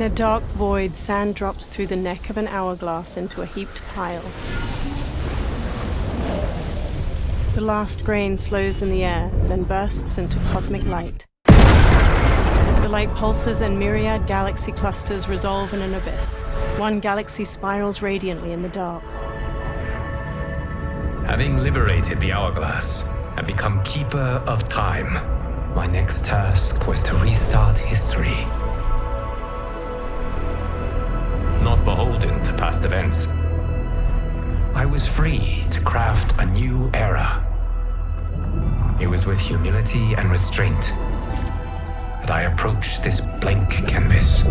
In a dark void, sand drops through the neck of an hourglass into a heaped pile. The last grain slows in the air, then bursts into cosmic light. The light pulses and myriad galaxy clusters resolve in an abyss. One galaxy spirals radiantly in the dark. Having liberated the hourglass and become keeper of time, my next task was to restart history. Not beholden to past events, I was free to craft a new era. It was with humility and restraint that I approached this blank canvas.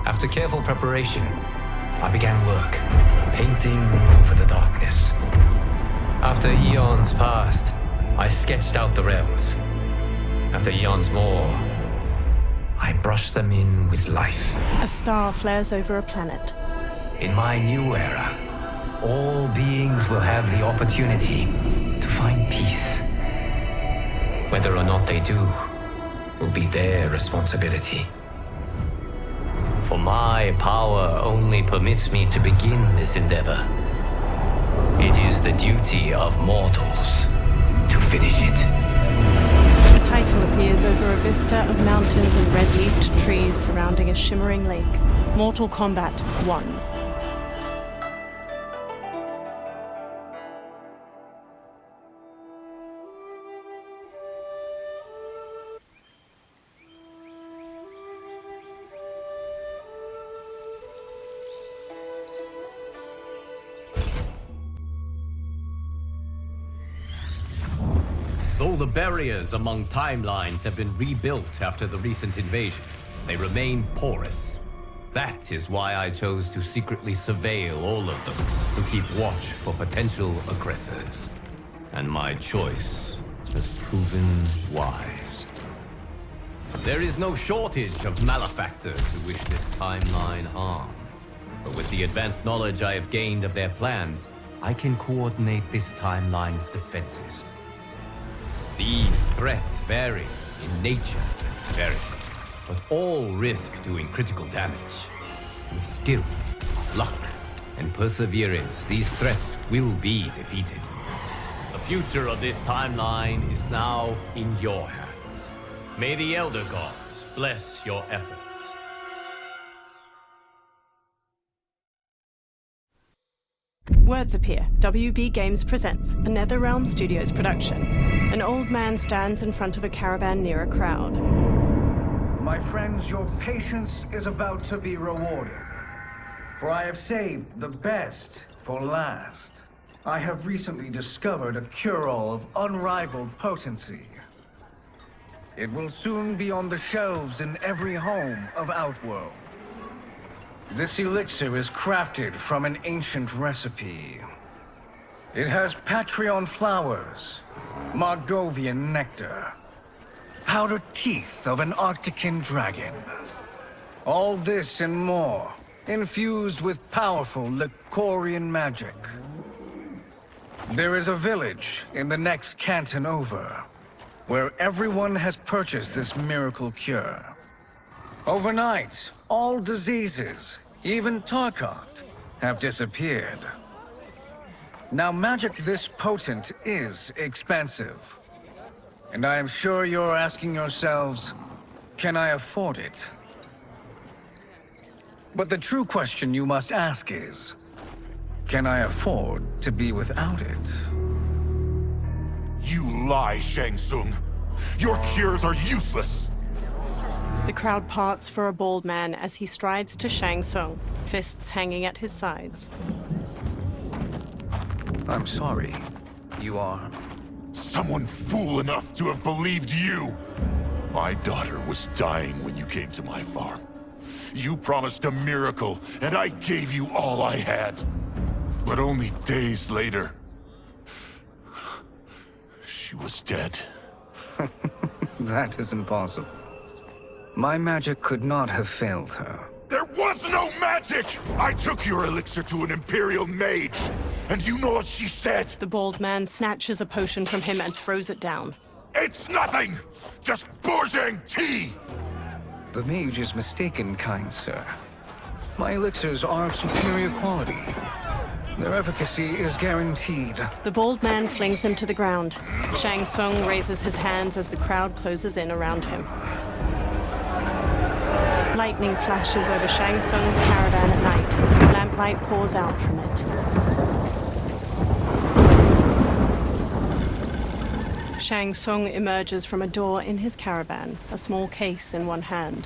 After careful preparation, I began work, painting over the darkness. After eons passed, I sketched out the realms. After eons more, I brushed them in with life. A star flares over a planet. In my new era, all beings will have the opportunity to find peace. Whether or not they do will be their responsibility. For my power only permits me to begin this endeavor. It is the duty of mortals to finish it. A title appears over a vista of mountains and red-leafed trees surrounding a shimmering lake. Mortal Kombat 1. Though the barriers among timelines have been rebuilt after the recent invasion, they remain porous. That is why I chose to secretly surveil all of them, to keep watch for potential aggressors. And my choice has proven wise. There is no shortage of malefactors who wish this timeline harm. But with the advanced knowledge I have gained of their plans, I can coordinate this timeline's defenses. These threats vary in nature and severity, but all risk doing critical damage. With skill, luck, and perseverance, these threats will be defeated. The future of this timeline is now in your hands. May the Elder Gods bless your efforts. Words appear. WB Games presents a NetherRealm Studios production. An old man stands in front of a caravan near a crowd. My friends, your patience is about to be rewarded. For I have saved the best for last. I have recently discovered a cure-all of unrivaled potency. It will soon be on the shelves in every home of Outworld. This elixir is crafted from an ancient recipe. It has Patreon flowers, Margovian nectar, powdered teeth of an Arctican dragon. All this and more, infused with powerful Lycorian magic. There is a village in the next canton over, where everyone has purchased this miracle cure. Overnight, all diseases, even Tarkat, have disappeared. Now, magic this potent is expensive. And I am sure you're asking yourselves, can I afford it? But the true question you must ask is, can I afford to be without it? You lie, Shang Tsung. Your cures are useless. The crowd parts for a bald man as he strides to Shang Tsung, fists hanging at his sides. I'm sorry. You are? Someone fool enough to have believed you. My daughter was dying when you came to my farm. You promised a miracle, and I gave you all I had. But only days later, she was dead. That is impossible. My magic could not have failed her. There was no magic! I took your elixir to an Imperial mage, and you know what she said? The bald man snatches a potion from him and throws it down. It's nothing! Just Bourgeois tea! The mage is mistaken, kind sir. My elixirs are of superior quality. Their efficacy is guaranteed. The bald man flings him to the ground. Shang Tsung raises his hands as the crowd closes in around him. Lightning flashes over Shang Tsung's caravan at night. Lamplight pours out from it. Shang Tsung emerges from a door in his caravan, a small case in one hand.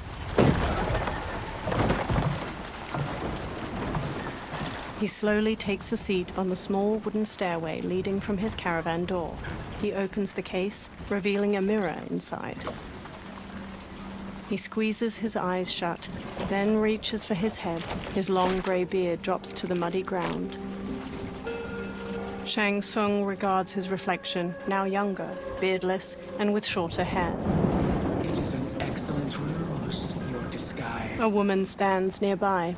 He slowly takes a seat on the small wooden stairway leading from his caravan door. He opens the case, revealing a mirror inside. He squeezes his eyes shut, then reaches for his head. His long grey beard drops to the muddy ground. Shang Tsung regards his reflection, now younger, beardless, and with shorter hair. It is an excellent ruse, your disguise. A woman stands nearby.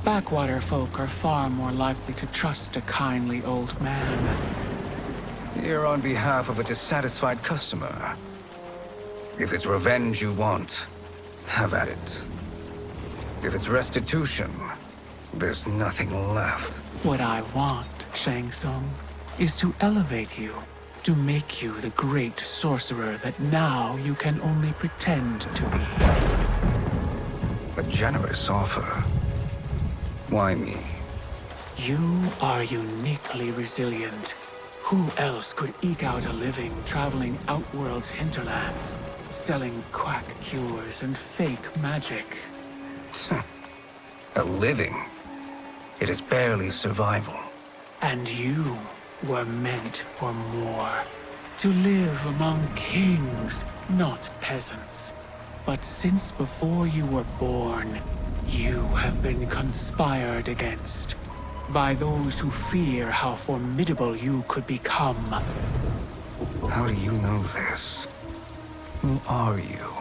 Backwater folk are far more likely to trust a kindly old man. Here on behalf of a dissatisfied customer. If it's revenge you want, have at it. If it's restitution, there's nothing left. What I want, Shang Tsung, is to elevate you, to make you the great sorcerer that now you can only pretend to be. A generous offer. Why me? You are uniquely resilient. Who else could eke out a living traveling Outworld's hinterlands, selling quack cures and fake magic? A living? It is barely survival. And you were meant for more. To live among kings, not peasants. But since before you were born, you have been conspired against by those who fear how formidable you could become. How do you know this? Who are you?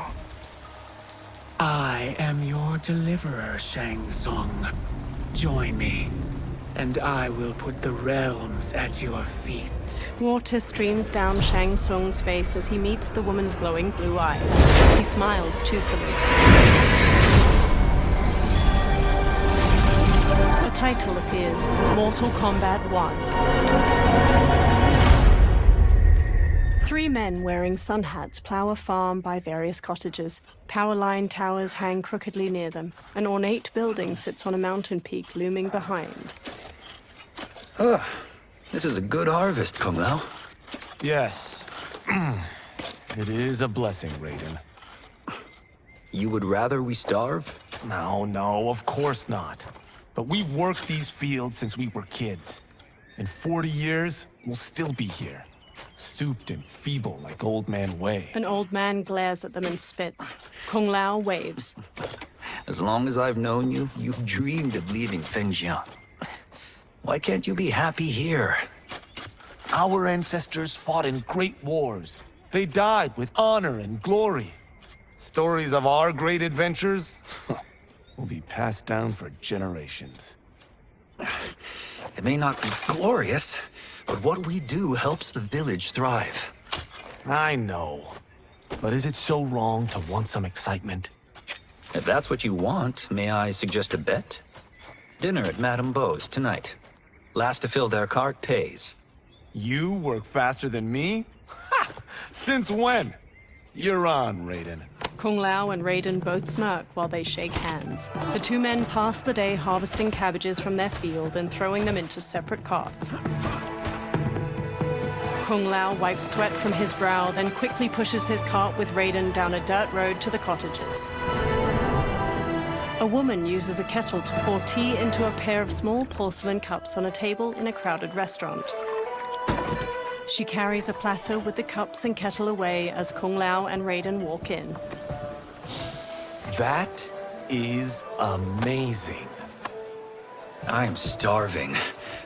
I am your deliverer, Shang Tsung. Join me, and I will put the realms at your feet. Water streams down Shang Tsung's face as he meets the woman's glowing blue eyes. He smiles toothily. A title appears, Mortal Kombat 1. 3 men wearing sun hats plow a farm by various cottages. Power line towers hang crookedly near them. An ornate building sits on a mountain peak looming behind. This is a good harvest, Kung Lao. Yes. It is a blessing, Raiden. You would rather we starve? No, of course not. But we've worked these fields since we were kids. In 40 years, we'll still be here. Stooped and feeble like Old Man Wei. An old man glares at them and spits. Kung Lao waves. As long as I've known you, you've dreamed of leaving Fengjian. Why can't you be happy here? Our ancestors fought in great wars. They died with honor and glory. Stories of our great adventures will be passed down for generations. It may not be glorious, but what we do helps the village thrive. I know. But is it so wrong to want some excitement? If that's what you want, may I suggest a bet? Dinner at Madame Beau's tonight. Last to fill their cart pays. You work faster than me? Ha! Since when? You're on, Raiden. Kung Lao and Raiden both smirk while they shake hands. The 2 men pass the day harvesting cabbages from their field and throwing them into separate carts. Kung Lao wipes sweat from his brow, then quickly pushes his cart with Raiden down a dirt road to the cottages. A woman uses a kettle to pour tea into a pair of small porcelain cups on a table in a crowded restaurant. She carries a platter with the cups and kettle away as Kung Lao and Raiden walk in. That is amazing. I'm starving.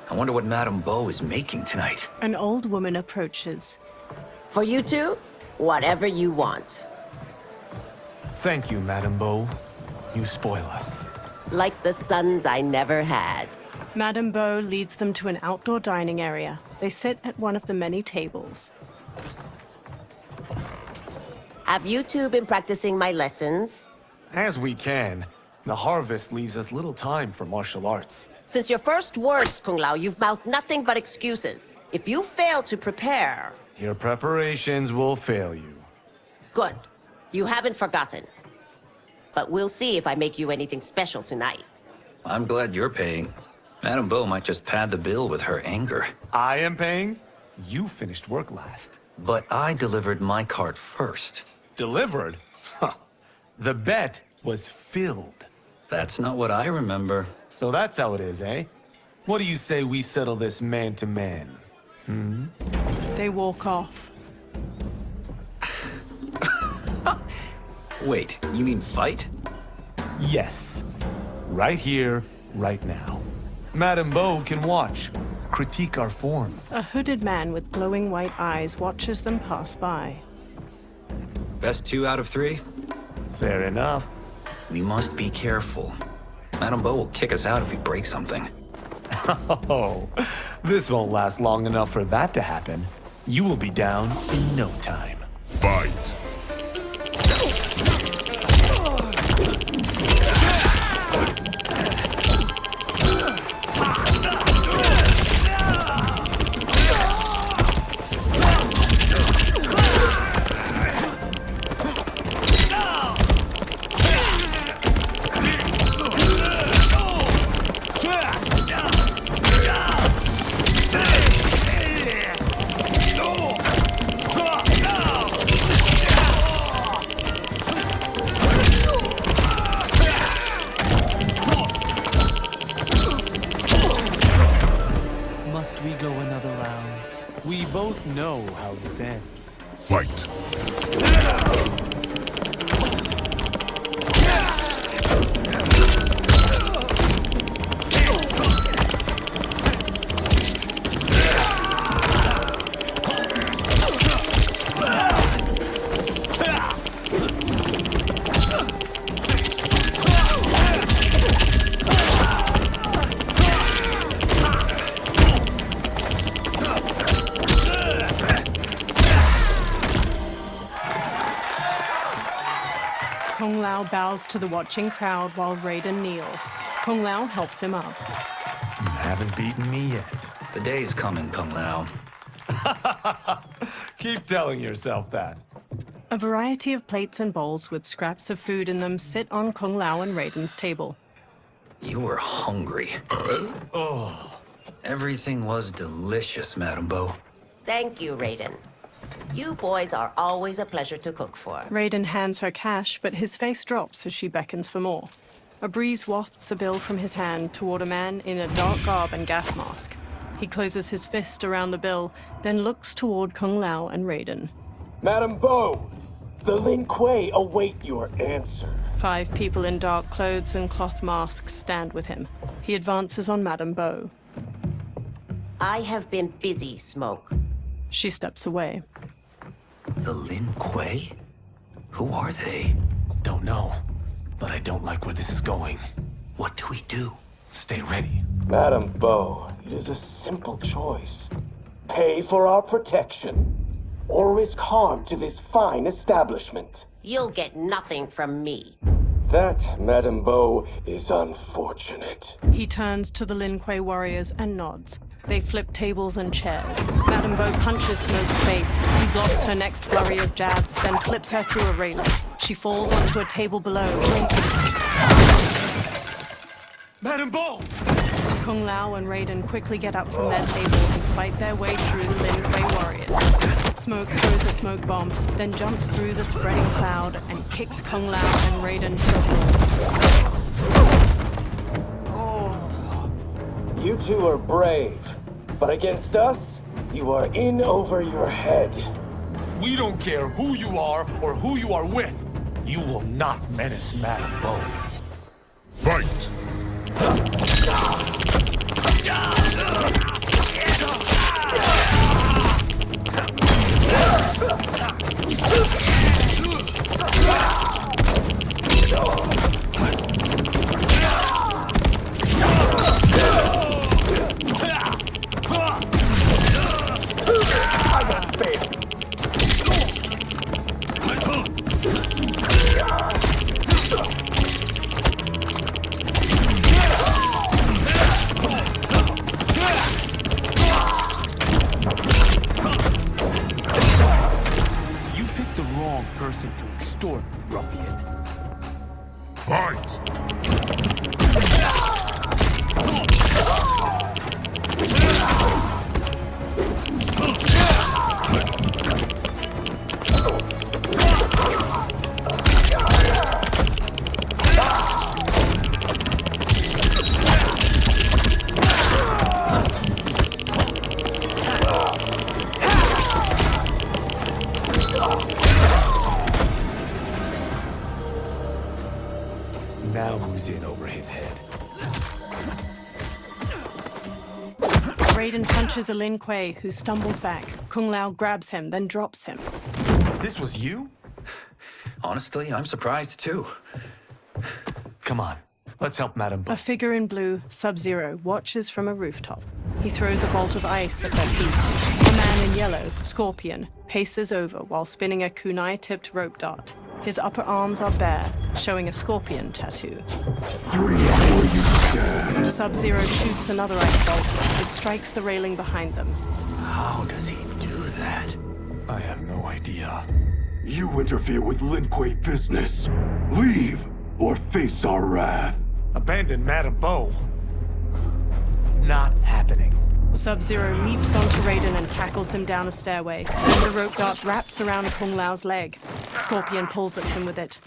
I wonder what Madame Beau is making tonight. An old woman approaches. For you two, whatever you want. Thank you, Madame Beau. You spoil us. Like the sons I never had. Madame Beau leads them to an outdoor dining area. They sit at one of the many tables. Have you two been practicing my lessons? As we can. The harvest leaves us little time for martial arts. Since your first words, Kung Lao, you've mouthed nothing but excuses. If you fail to prepare... Your preparations will fail you. Good. You haven't forgotten. But we'll see if I make you anything special tonight. I'm glad you're paying. Madame Beau might just pad the bill with her anger. I am paying? You finished work last. But I delivered my cart first. Delivered? Huh. The bet was filled. That's not what I remember. So that's how it is, eh? What do you say we settle this man to man? Hmm? They walk off. Wait, you mean fight? Yes. Right here, right now. Madame Beau can watch, critique our form. A hooded man with glowing white eyes watches them pass by. Best 2 out of 3? Fair enough. We must be careful. Madame Beau will kick us out if we break something. Oh, this won't last long enough for that to happen. You will be down in no time. Fight! Must we go another round? We both know how this ends. Fight! Kung Lao bows to the watching crowd while Raiden kneels. Kung Lao helps him up. You haven't beaten me yet. The day's coming, Kung Lao. Keep telling yourself that. A variety of plates and bowls with scraps of food in them sit on Kung Lao and Raiden's table. You were hungry. Oh. Everything was delicious, Madame Beau. Thank you, Raiden. You boys are always a pleasure to cook for. Raiden hands her cash, but his face drops as she beckons for more. A breeze wafts a bill from his hand toward a man in a dark garb and gas mask. He closes his fist around the bill, then looks toward Kung Lao and Raiden. Madame Beau, the Lin Kuei await your answer. 5 people in dark clothes and cloth masks stand with him. He advances on Madame Beau. I have been busy, Smoke. She steps away. The Lin Kuei? Who are they? Don't know, but I don't like where this is going. What do we do? Stay ready. Madame Beau, it is a simple choice. Pay for our protection, or risk harm to this fine establishment. You'll get nothing from me. That, Madame Beau, is unfortunate. He turns to the Lin Kuei warriors and nods. They flip tables and chairs. Madame Beau punches Smoke's face. He blocks her next flurry of jabs, then flips her through a railing. She falls onto a table below. Madame Beau! Kung Lao and Raiden quickly get up from their table and fight their way through the Lin Kuei warriors. Smoke throws a smoke bomb, then jumps through the spreading cloud and kicks Kung Lao and Raiden to the floor. You two are brave, but against us, you are in over your head. We don't care who you are or who you are with. You will not menace Madame Beau. Fight! person to extort, ruffian. Fight! Now who's in over his head? Raiden punches a Lin Kuei, who stumbles back. Kung Lao grabs him, then drops him. This was you? Honestly, I'm surprised too. Come on, let's help Madame Bo. A figure in blue, Sub-Zero, watches from a rooftop. He throws a bolt of ice at their feet. A man in yellow, Scorpion, paces over while spinning a kunai-tipped rope dart. His upper arms are bare, showing a scorpion tattoo. Sub-Zero shoots another ice bolt. It strikes the railing behind them. How does he do that? I have no idea. You interfere with Lin Kuei business. Leave, or face our wrath. Abandon Madame Bo. Not happening. Sub-Zero leaps onto Raiden and tackles him down a stairway. Then the rope dart wraps around Kung Lao's leg. Scorpion pulls at him with it.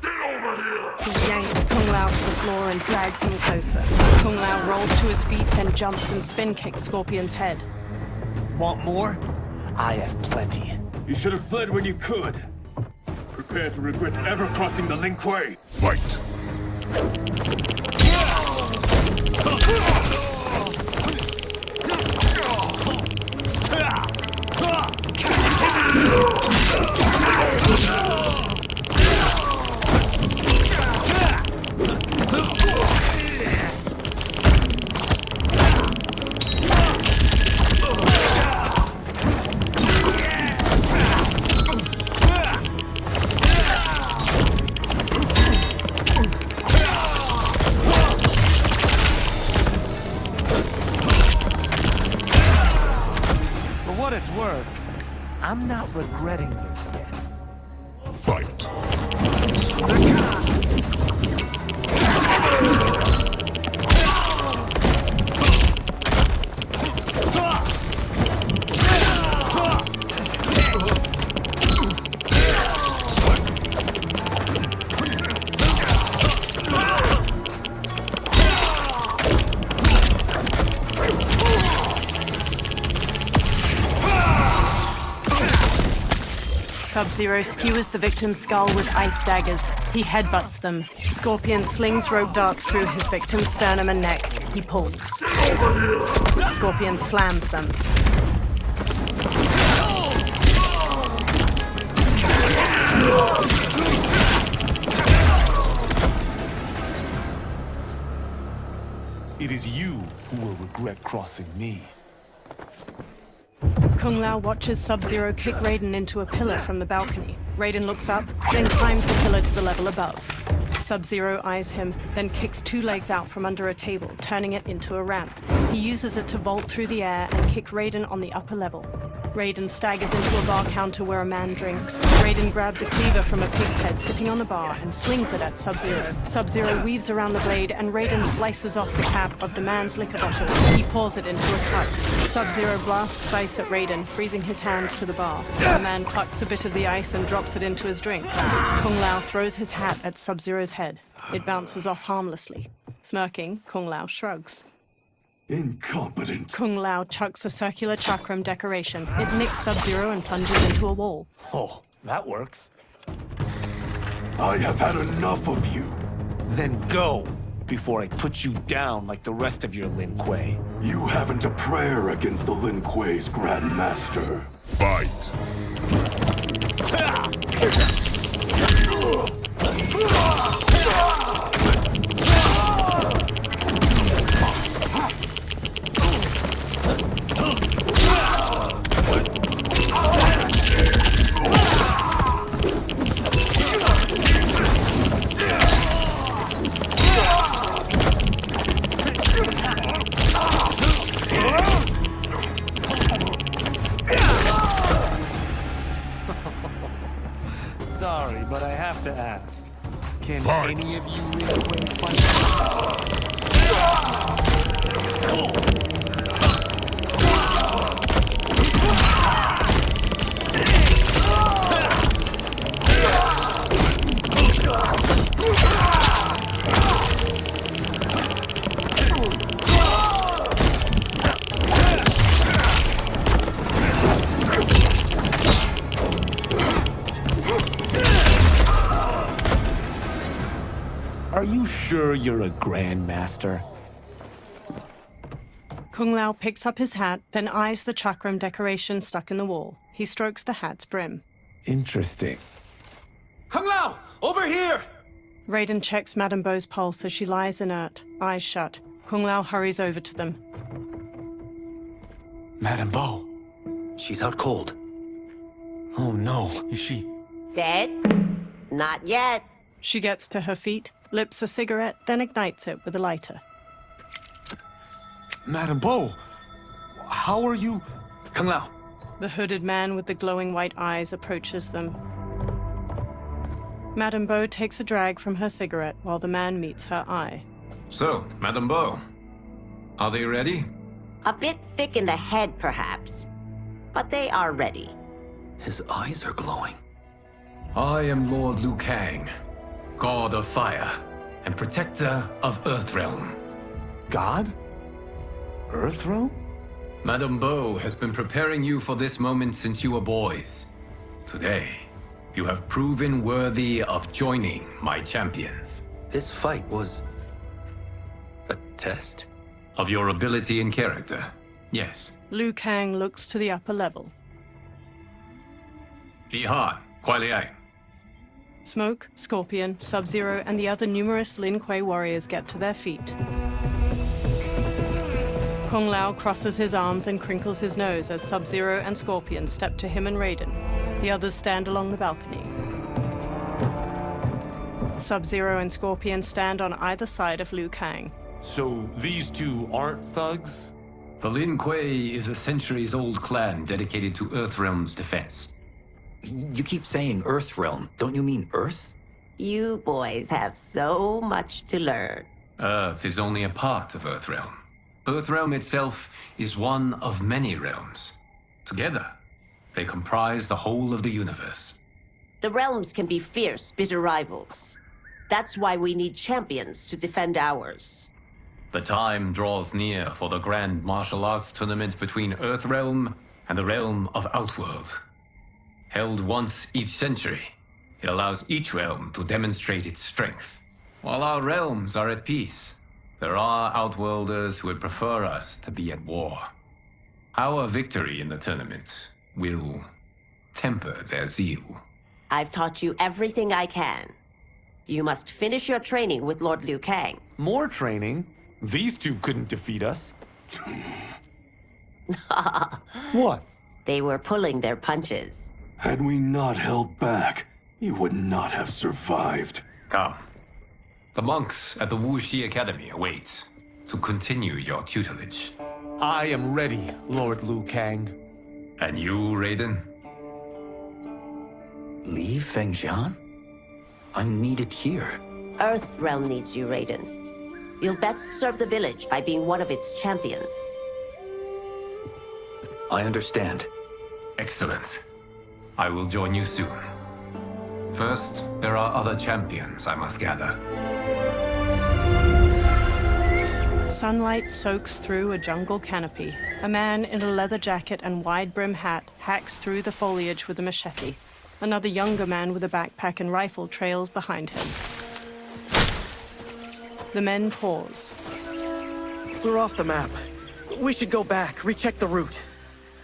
He yanks Kung Lao to the floor and drags him closer. Kung Lao rolls to his feet, then jumps and spin kicks Scorpion's head. Want more? I have plenty. You should have fled when you could. Prepare to regret ever crossing the Lin Kuei. Fight! For what it's worth, I'm not regretting this yet. Fight! Sub-Zero skewers the victim's skull with ice daggers. He headbutts them. Scorpion slings rope darts through his victim's sternum and neck. He pulls. Scorpion slams them. It is you who will regret crossing me. Kung Lao watches Sub-Zero kick Raiden into a pillar from the balcony. Raiden looks up, then climbs the pillar to the level above. Sub-Zero eyes him, then kicks two legs out from under a table, turning it into a ramp. He uses it to vault through the air and kick Raiden on the upper level. Raiden staggers into a bar counter where a man drinks. Raiden grabs a cleaver from a pig's head sitting on the bar and swings it at Sub-Zero. Sub-Zero weaves around the blade and Raiden slices off the cap of the man's liquor bottle. He pours it into a cup. Sub-Zero blasts ice at Raiden, freezing his hands to the bar. The man plucks a bit of the ice and drops it into his drink. Kung Lao throws his hat at Sub-Zero's head. It bounces off harmlessly. Smirking, Kung Lao shrugs. Incompetent. Kung Lao chucks a circular chakram decoration. It nicks Sub-Zero and plunges into a wall. Oh, that works. I have had enough of you. Then go, before I put you down like the rest of your Lin Kuei. You haven't a prayer against the Lin Kuei's Grand Master. Fight! but I have to ask. Can Fight. any of you Lin Kuei fight? Are you sure you're a grandmaster? Kung Lao picks up his hat, then eyes the chakram decoration stuck in the wall. He strokes the hat's brim. Interesting. Kung Lao, over here! Raiden checks Madame Beau's pulse as she lies inert, eyes shut. Kung Lao hurries over to them. Madame Beau. She's out cold. Oh no, is she? Dead? Not yet. She gets to her feet, lips a cigarette, then ignites it with a lighter. Madame Beau, how are you? Kung Lao. The hooded man with the glowing white eyes approaches them. Madame Beau takes a drag from her cigarette while the man meets her eye. So, Madame Beau, are they ready? A bit thick in the head, perhaps. But they are ready. His eyes are glowing. I am Lord Liu Kang, God of Fire and Protector of Earthrealm. God? Earthrealm? Madame Beau has been preparing you for this moment since you were boys. Today, you have proven worthy of joining my champions. This fight was a test? Of your ability and character, yes. Liu Kang looks to the upper level. Bihan, Kuai Liang. Smoke, Scorpion, Sub-Zero, and the other numerous Lin Kuei warriors get to their feet. Kung Lao crosses his arms and crinkles his nose as Sub-Zero and Scorpion step to him and Raiden. The others stand along the balcony. Sub-Zero and Scorpion stand on either side of Liu Kang. So these two aren't thugs? The Lin Kuei is a centuries-old clan dedicated to Earthrealm's defense. You keep saying Earthrealm. Don't you mean Earth? You boys have so much to learn. Earth is only a part of Earthrealm. Earthrealm itself is one of many realms. Together, they comprise the whole of the universe. The realms can be fierce, bitter rivals. That's why we need champions to defend ours. The time draws near for the grand martial arts tournament between Earthrealm and the realm of Outworld. Held once each century, it allows each realm to demonstrate its strength. While our realms are at peace, there are Outworlders who would prefer us to be at war. Our victory in the tournament will temper their zeal. I've taught you everything I can. You must finish your training with Lord Liu Kang. More training? These two couldn't defeat us. What? They were pulling their punches. Had we not held back, you would not have survived. Come. The monks at the Wuxi Academy await to continue your tutelage. I am ready, Lord Liu Kang. And you, Raiden? Leave Fengjian? I'm needed here. Earthrealm needs you, Raiden. You'll best serve the village by being one of its champions. I understand. Excellent. I will join you soon. First, there are other champions I must gather. Sunlight soaks through a jungle canopy. A man in a leather jacket and wide-brim hat hacks through the foliage with a machete. Another younger man with a backpack and rifle trails behind him. The men pause. We're off the map. We should go back, recheck the route.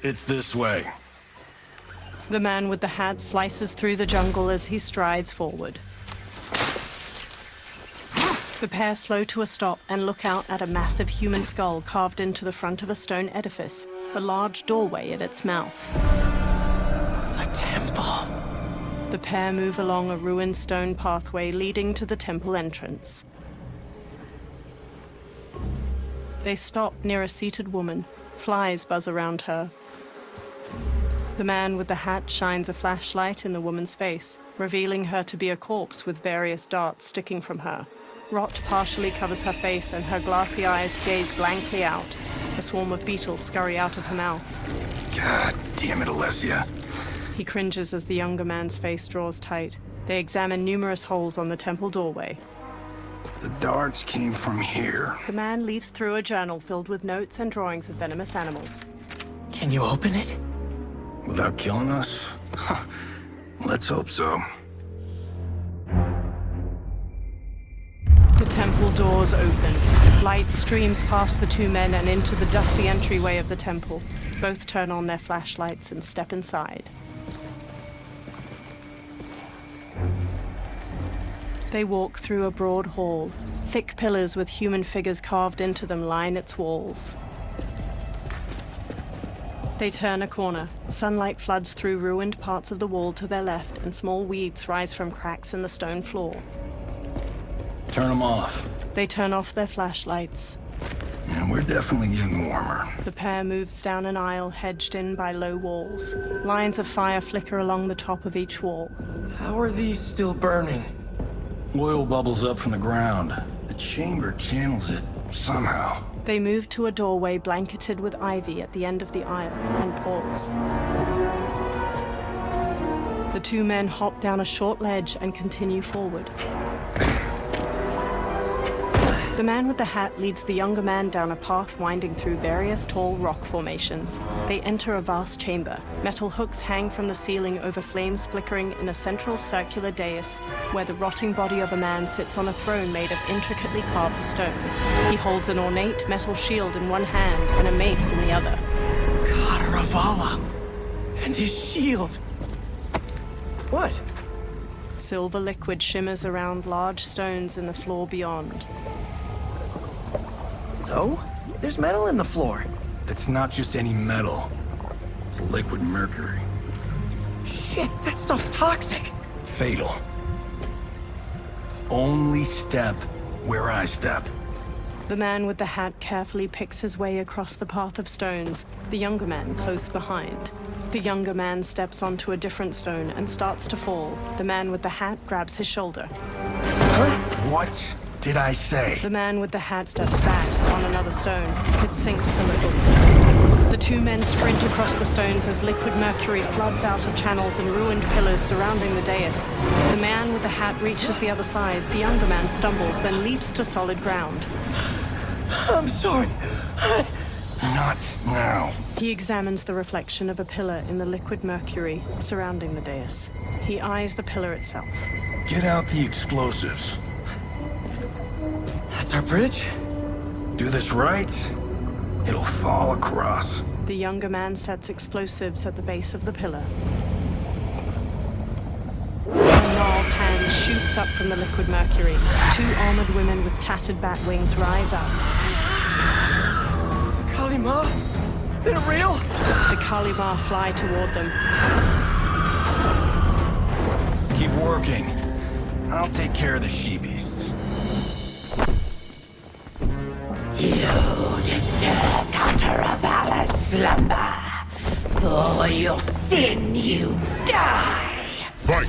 It's this way. The man with the hat slices through the jungle as he strides forward. The pair slow to a stop and look out at a massive human skull carved into the front of a stone edifice, a large doorway at its mouth. The temple. The pair move along a ruined stone pathway leading to the temple entrance. They stop near a seated woman. Flies buzz around her. The man with the hat shines a flashlight in the woman's face, revealing her to be a corpse with various darts sticking from her. Rot partially covers her face and her glassy eyes gaze blankly out. A swarm of beetles scurry out of her mouth. God damn it, Alessia. He cringes as the younger man's face draws tight. They examine numerous holes on the temple doorway. The darts came from here. The man leaves through a journal filled with notes and drawings of venomous animals. Can you open it? Without killing us? Let's hope so. The temple doors open. Light streams past the two men and into the dusty entryway of the temple. Both turn on their flashlights and step inside. They walk through a broad hall. Thick pillars with human figures carved into them line its walls. They turn a corner. Sunlight floods through ruined parts of the wall to their left, and small weeds rise from cracks in the stone floor. Turn them off. They turn off their flashlights. And we're definitely getting warmer. The pair moves down an aisle hedged in by low walls. Lines of fire flicker along the top of each wall. How are these still burning? Oil bubbles up from the ground. The chamber channels it, somehow. They move to a doorway blanketed with ivy at the end of the aisle and pause. The two men hop down a short ledge and continue forward. The man with the hat leads the younger man down a path winding through various tall rock formations. They enter a vast chamber. Metal hooks hang from the ceiling over flames flickering in a central circular dais, where the rotting body of a man sits on a throne made of intricately carved stone. He holds an ornate metal shield in one hand and a mace in the other. Karavala! And his shield! What? Silver liquid shimmers around large stones in the floor beyond. So? There's metal in the floor. It's not just any metal. It's liquid mercury. Shit, that stuff's toxic. Fatal. Only step where I step. The man with the hat carefully picks his way across the path of stones, the younger man close behind. The younger man steps onto a different stone and starts to fall. The man with the hat grabs his shoulder. Huh? What did I say? The man with the hat steps back on another stone. It sinks a little. The two men sprint across the stones as liquid mercury floods out of channels and ruined pillars surrounding the dais. The man with the hat reaches the other side. The younger man stumbles, then leaps to solid ground. I'm sorry. Not now. He examines the reflection of a pillar in the liquid mercury surrounding the dais. He eyes the pillar itself. Get out the explosives. That's our bridge? Do this right, it'll fall across. The younger man sets explosives at the base of the pillar. A gnarled hand shoots up from the liquid mercury. Two armored women with tattered bat wings rise up. Kalima? They're real? The Kalima fly toward them. Keep working. I'll take care of the she-beasts. You disturb Kataravalla's slumber. For your sin, you die. Fight!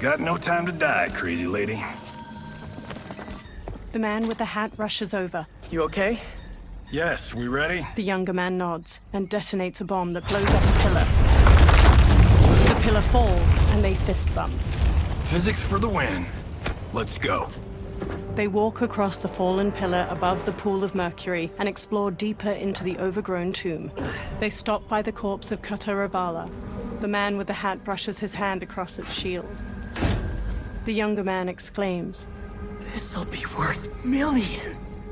Got no time to die, crazy lady. The man with the hat rushes over. You okay? Yes, we ready? The younger man nods and detonates a bomb that blows up a pillar. The pillar falls and they fist bump. Physics for the win. Let's go. They walk across the fallen pillar above the pool of mercury and explore deeper into the overgrown tomb. They stop by the corpse of Kataravala. The man with the hat brushes his hand across its shield. The younger man exclaims, This'll be worth millions.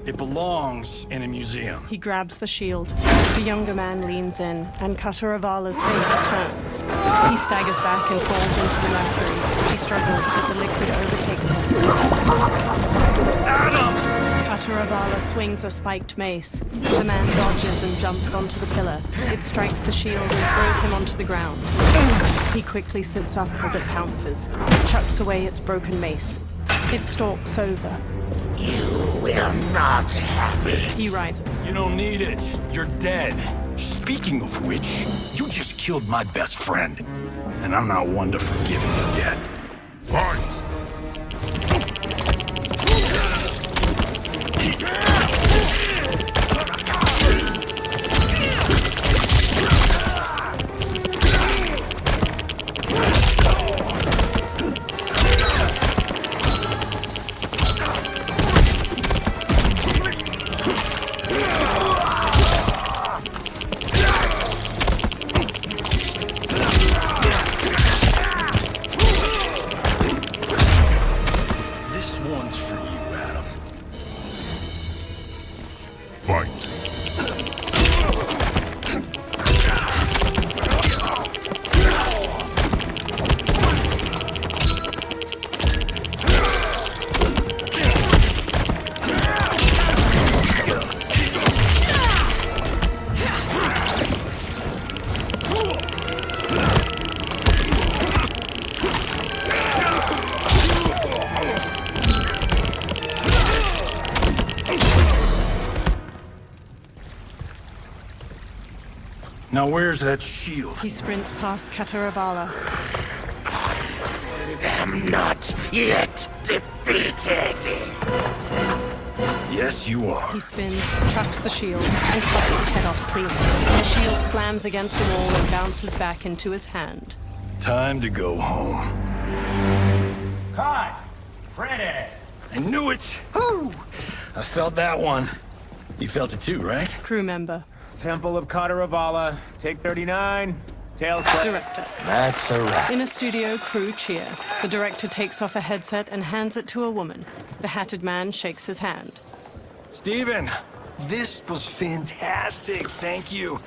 It belongs in a museum. He grabs the shield. The younger man leans in, and Kataravala's face turns. He staggers back and falls into the mercury. He struggles, but the liquid overtakes him. Kataravala swings a spiked mace. The man dodges and jumps onto the pillar. It strikes the shield and throws him onto the ground. He quickly sits up as it pounces, chucks away its broken mace. It stalks over. You will not have it. He rises. You don't need it. You're dead. Speaking of which, you just killed my best friend. And I'm not one to forgive and forget. Fight! Now where's that shield? He sprints past Kataravala. I'm not yet defeated. Yes, you are. He spins, chucks the shield, and cuts its head off clean. The shield slams against the wall and bounces back into his hand. Time to go home. Cut! Freddy! I knew it! Woo! I felt that one. You felt it too, right? Crew member. Temple of Kataravala, take 39, tails. Director. That's a wrap. In a studio, crew cheer. The director takes off a headset and hands it to a woman. The hatted man shakes his hand. Steven, this was fantastic. Thank you.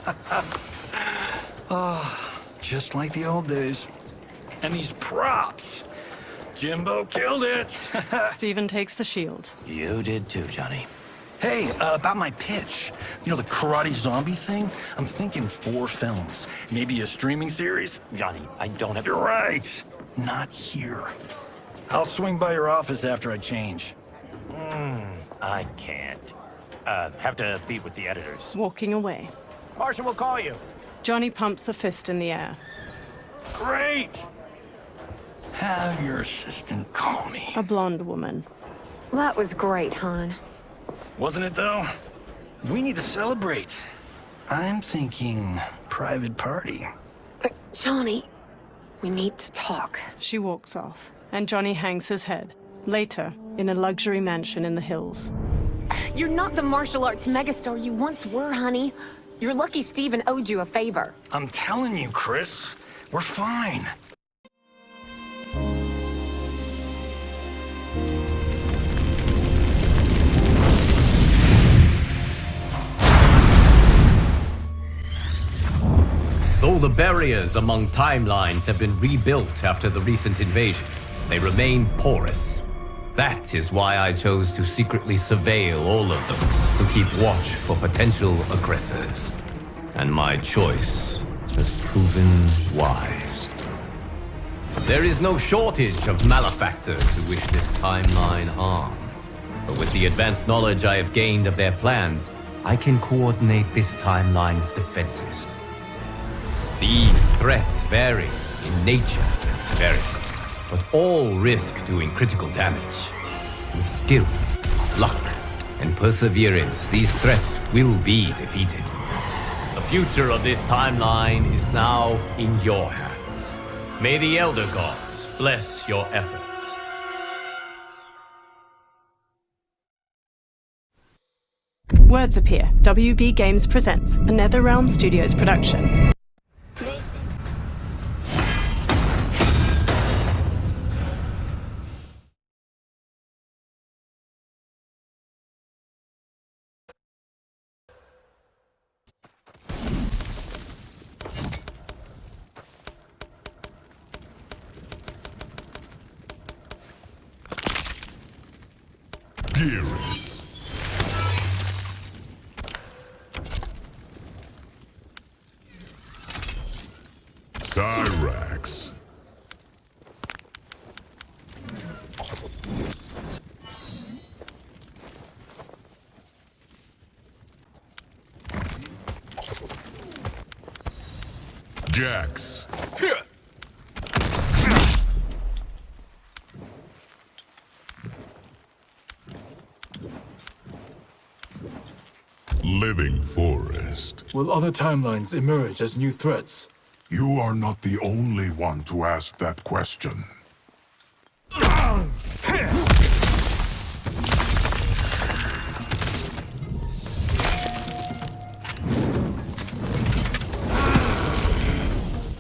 Oh, just like the old days. And these props. Jimbo killed it. Steven takes the shield. You did too, Johnny. Hey, about my pitch. You know, the karate zombie thing? I'm thinking 4 films. Maybe a streaming series? Johnny, I don't have... You're right. Not here. I'll swing by your office after I change. I can't. Have to meet with the editors. Walking away. Marshall will call you. Johnny pumps a fist in the air. Great! Have your assistant call me. A blonde woman. That was great, hon. Wasn't it, though? We need to celebrate. I'm thinking private party. Johnny, we need to talk. She walks off, and Johnny hangs his head. Later, in a luxury mansion in the hills. You're not the martial arts megastar you once were, honey. You're lucky Steven owed you a favor. I'm telling you, Chris. We're fine. Though the barriers among timelines have been rebuilt after the recent invasion, they remain porous. That is why I chose to secretly surveil all of them, to keep watch for potential aggressors. And my choice has proven wise. There is no shortage of malefactors who wish this timeline harm. But with the advanced knowledge I have gained of their plans, I can coordinate this timeline's defenses. These threats vary, in nature and severity, but all risk doing critical damage. With skill, luck, and perseverance, these threats will be defeated. The future of this timeline is now in your hands. May the Elder Gods bless your efforts. Words appear. WB Games presents a NetherRealm Studios production. Geras. Cyrax. Jax. Living Forest. Will other timelines emerge as new threats? You are not the only one to ask that question.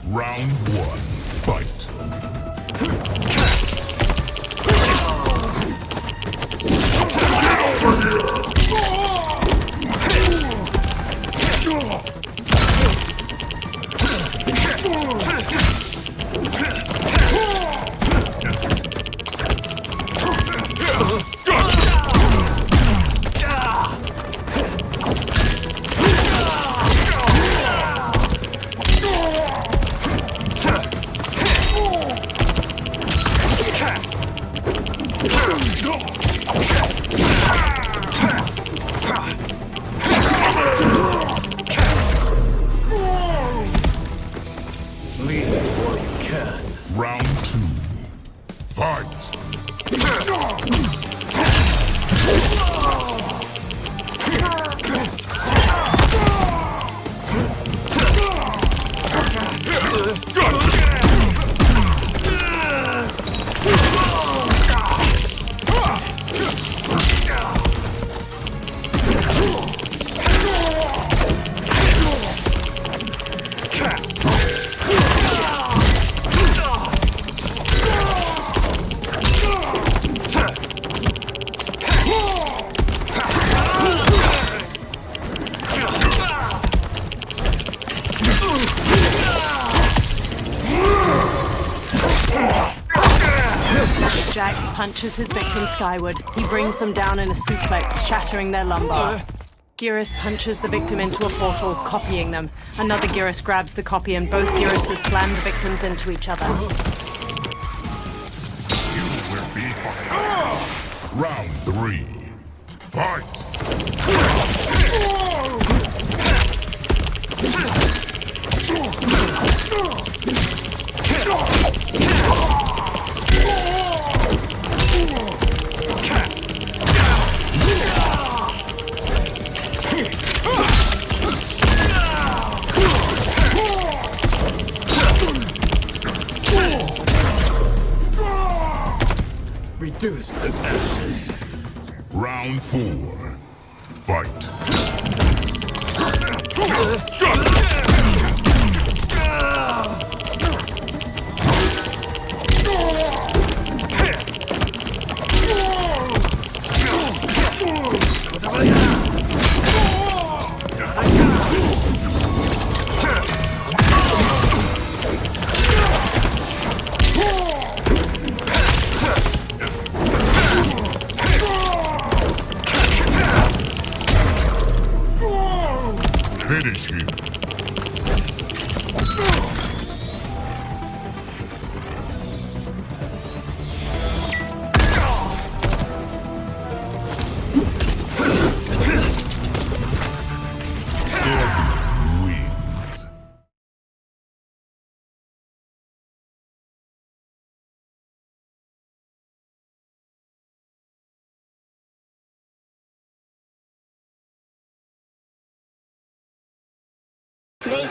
Round one, fight. Get over here! Round two, fight! Jax punches his victim skyward. He brings them down in a suplex, shattering their lumbar. Geras punches the victim into a portal, copying them. Another Geras grabs the copy and both Gerases slam the victims into each other. You will be forever. Round three, fight! Reduced to ashes. Round four, fight! Finish him.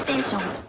PlayStation